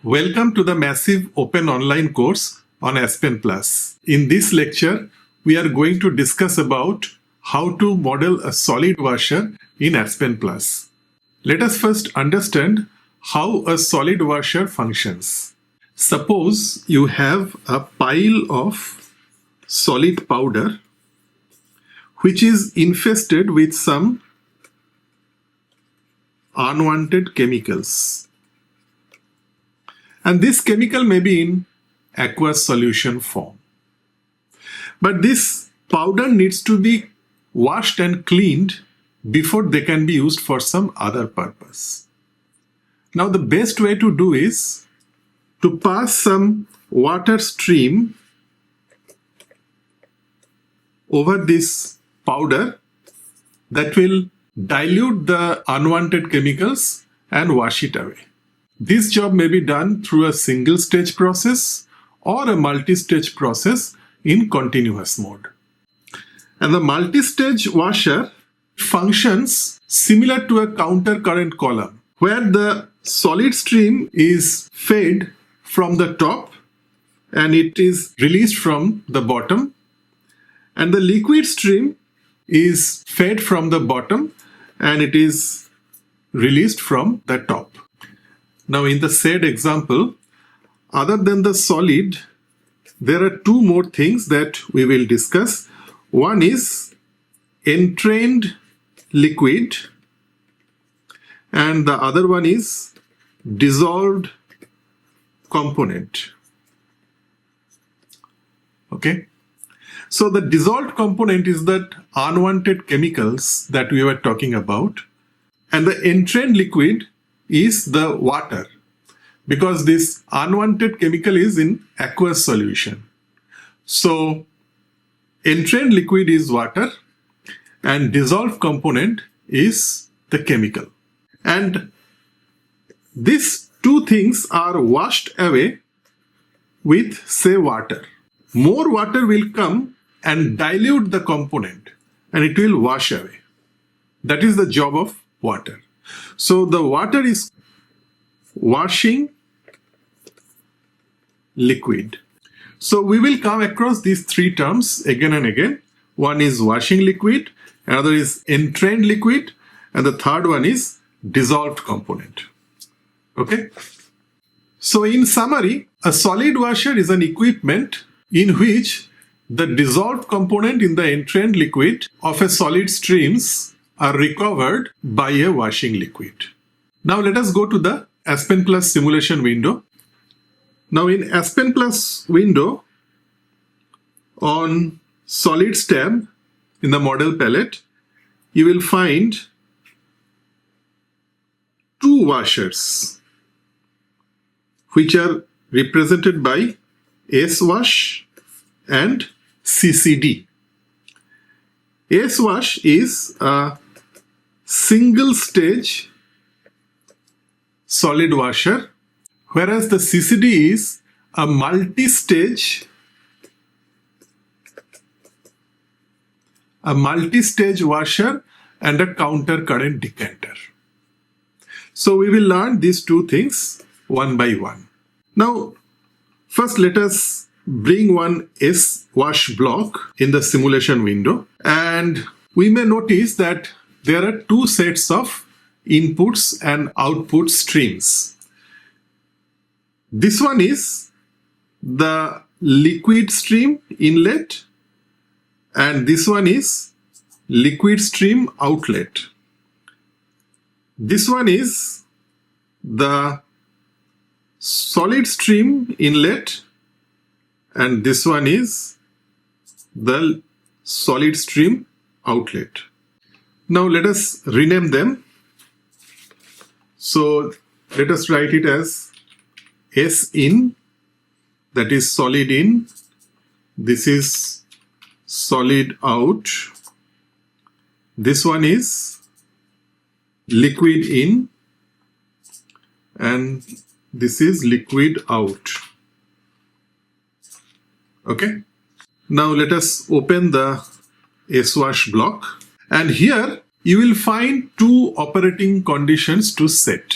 Welcome to the massive open online course on Aspen Plus. In this lecture, we are going to discuss about how to model a solid washer in Aspen Plus. Let us first understand how a solid washer functions. Suppose you have a pile of solid powder which is infested with some unwanted chemicals. And this chemical may be in aqueous solution form. But this powder needs to be washed and cleaned before they can be used for some other purpose. Now the best way to do is to pass some water stream over this powder that will dilute the unwanted chemicals and wash it away. This job may be done through a single stage process or a multi-stage process in continuous mode. And the multi-stage washer functions similar to a counter current column, where the solid stream is fed from the top and it is released from the bottom, and the liquid stream is fed from the bottom and it is released from the top. Now in the said example, other than the solid, there are two more things that we will discuss. One is entrained liquid and the other one is dissolved component. Okay. So the dissolved component is that unwanted chemicals that we were talking about, and the entrained liquid is the water, because this unwanted chemical is in aqueous solution. So entrained liquid is water and dissolved component is the chemical. And these two things are washed away with, say, water. More water will come and dilute the component and it will wash away. That is the job of water. So the water is washing liquid. So we will come across these three terms again and again. One is washing liquid, another is entrained liquid, and the third one is dissolved component. Okay? So in summary, a solid washer is an equipment in which the dissolved component in the entrained liquid of a solid streams are recovered by a washing liquid. Now let us go to the Aspen Plus simulation window. Now in Aspen Plus window, on Solids tab in the model palette, you will find two washers which are represented by S-wash and CCD. S-wash is a single stage solid washer, whereas the CCD is a multi-stage washer and a counter current decanter. So we will learn these two things one by one. Now first let us bring one S-wash block in the simulation window, and we may notice that there are two sets of inputs and output streams. This one is the liquid stream inlet and this one is liquid stream outlet. This one is the solid stream inlet and this one is the solid stream outlet. Now let us rename them. So let us write it as S in, that is solid in, this is solid out, this one is liquid in, and this is liquid out. Okay. Now let us open the S-wash block, and here you will find two operating conditions to set.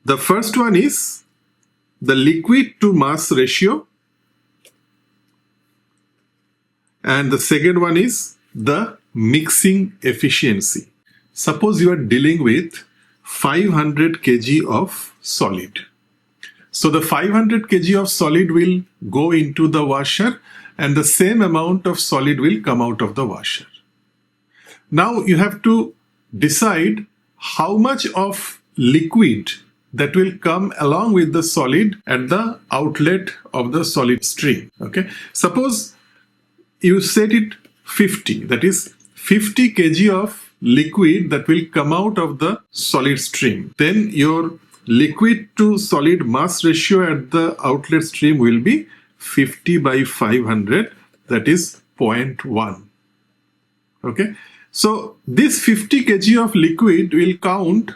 The first one is the liquid to mass ratio, and the second one is the mixing efficiency. Suppose you are dealing with 500 kg of solid. So the 500 kg of solid will go into the washer and the same amount of solid will come out of the washer. Now you have to decide how much of liquid that will come along with the solid at the outlet of the solid stream. Okay. Suppose you set it 50, that is 50 kg of liquid that will come out of the solid stream. Then your liquid to solid mass ratio at the outlet stream will be 50 by 500, that is 0.1. Okay. So this 50 kg of liquid will count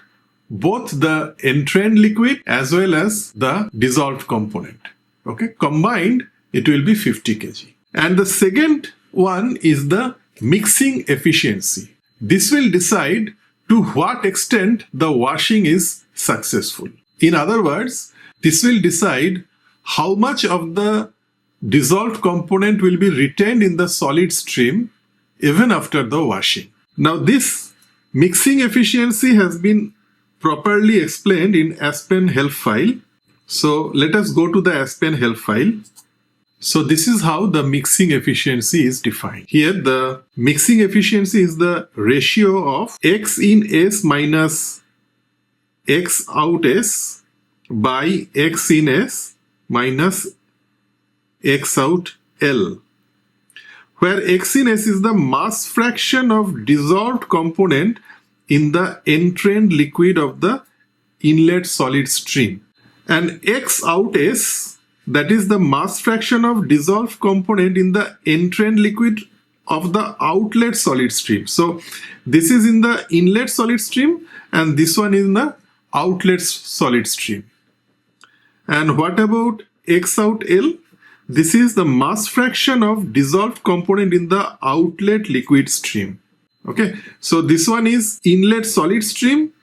both the entrained liquid as well as the dissolved component. Okay. Combined, it will be 50 kg. And the second one is the mixing efficiency. This will decide to what extent the washing is successful. In other words, this will decide how much of the dissolved component will be retained in the solid stream even after the washing. Now this mixing efficiency has been properly explained in Aspen help file. So let us go to the Aspen help file. So this is how the mixing efficiency is defined. Here the mixing efficiency is the ratio of X in S minus X out S by X in S minus X out L, where X in S is the mass fraction of dissolved component in the entrained liquid of the inlet solid stream, and X out S, that is the mass fraction of dissolved component in the entrained liquid of the outlet solid stream. So this is in the inlet solid stream and this one is in the outlet solid stream. And what about X out L? This is the mass fraction of dissolved component in the outlet liquid stream. Okay, so this one is inlet solid stream,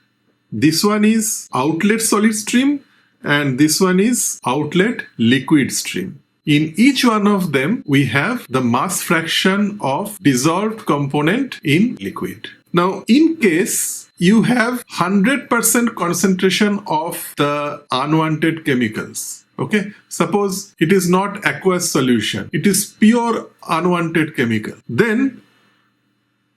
this one is outlet solid stream, and this one is outlet liquid stream. In each one of them, we have the mass fraction of dissolved component in liquid. Now, in case you have 100% concentration of the unwanted chemicals, okay, suppose it is not aqueous solution, it is pure unwanted chemical, then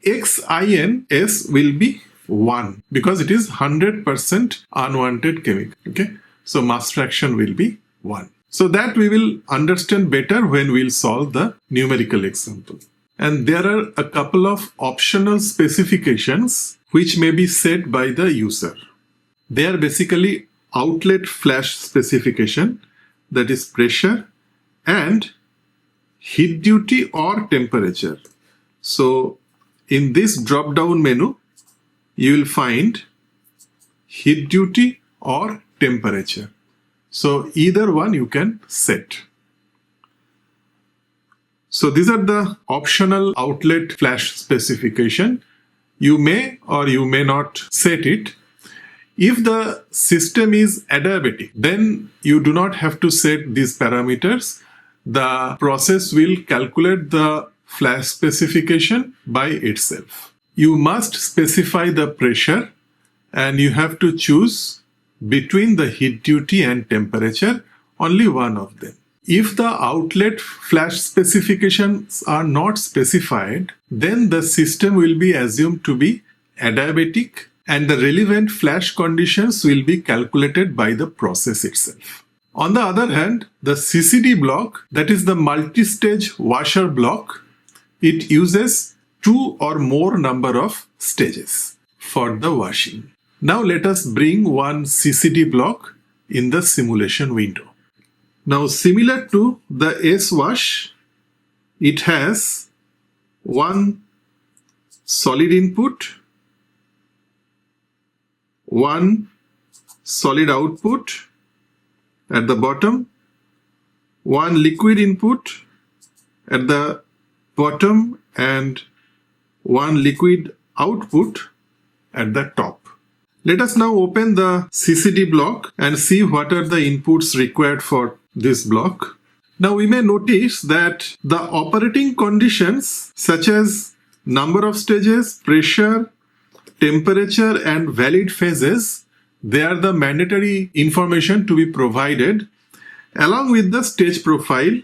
XINS will be 1 because it is 100% unwanted chemical. Okay. So mass fraction will be 1. So that we will understand better when we'll solve the numerical example. And there are a couple of optional specifications which may be set by the user. They are basically outlet flash specification, that is pressure, and heat duty or temperature. So in this drop down menu, you will find heat duty or temperature. So either one you can set. So these are the optional outlet flash specification. You may or you may not set it. If the system is adiabatic, then you do not have to set these parameters. The process will calculate the flash specification by itself. You must specify the pressure and you have to choose between the heat duty and temperature, only one of them. If the outlet flash specifications are not specified, then the system will be assumed to be adiabatic and the relevant flash conditions will be calculated by the process itself. On the other hand, the CCD block, that is the multi-stage washer block, it uses 2 or more number of stages for the washing. Now let us bring one CCD block in the simulation window. Now similar to the S-wash, it has one solid input, one solid output at the bottom, one liquid input at the bottom, and one liquid output at the top. Let us now open the CCD block and see what are the inputs required for this block. Now we may notice that the operating conditions such as number of stages, pressure, temperature and valid phases, they are the mandatory information to be provided along with the stage profile,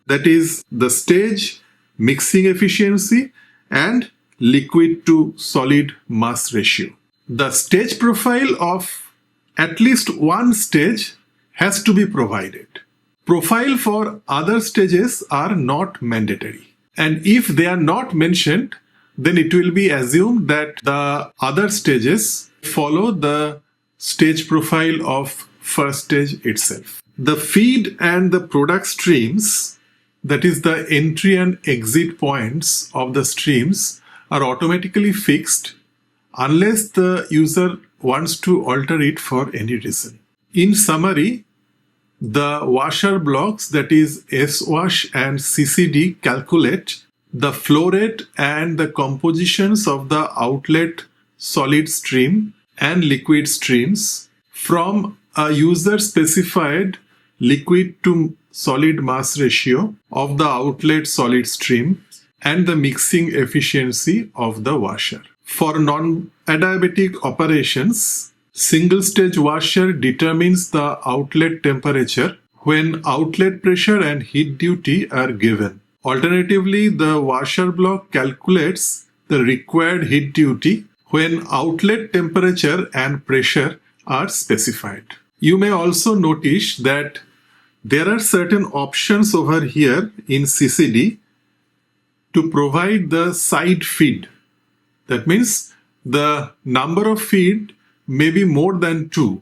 that is the stage, mixing efficiency and liquid to solid mass ratio. The stage profile of at least one stage has to be provided. Profile for other stages are not mandatory. And if they are not mentioned, then it will be assumed that the other stages follow the stage profile of first stage itself. The feed and the product streams, that is the entry and exit points of the streams, are automatically fixed unless the user wants to alter it for any reason. In summary, the washer blocks, that is S-wash and CCD, calculate the flow rate and the compositions of the outlet solid stream and liquid streams from a user specified liquid to solid mass ratio of the outlet solid stream and the mixing efficiency of the washer. For non-adiabatic operations, single stage washer determines the outlet temperature when outlet pressure and heat duty are given. Alternatively, the washer block calculates the required heat duty when outlet temperature and pressure are specified. You may also notice that there are certain options over here in CCD to provide the side feed. That means the number of feed may be more than 2.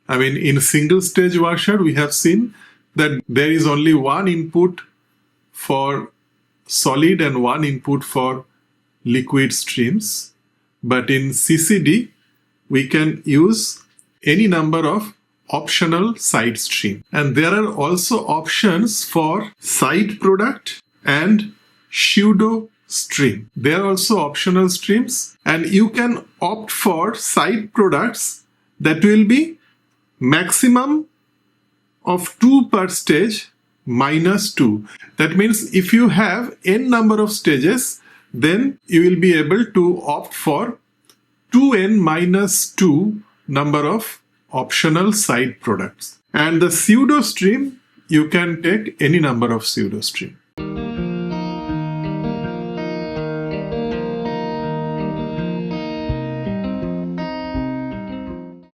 I mean, in single stage washer, we have seen that there is only one input for solid and one input for liquid streams. But in CCD, we can use any number of optional side stream. And there are also options for side product and pseudo stream. They are also optional streams, and you can opt for side products that will be maximum of 2 per stage minus 2. That means if you have n number of stages, then you will be able to opt for 2n minus 2 number of optional side products. And the pseudo stream, you can take any number of pseudo stream.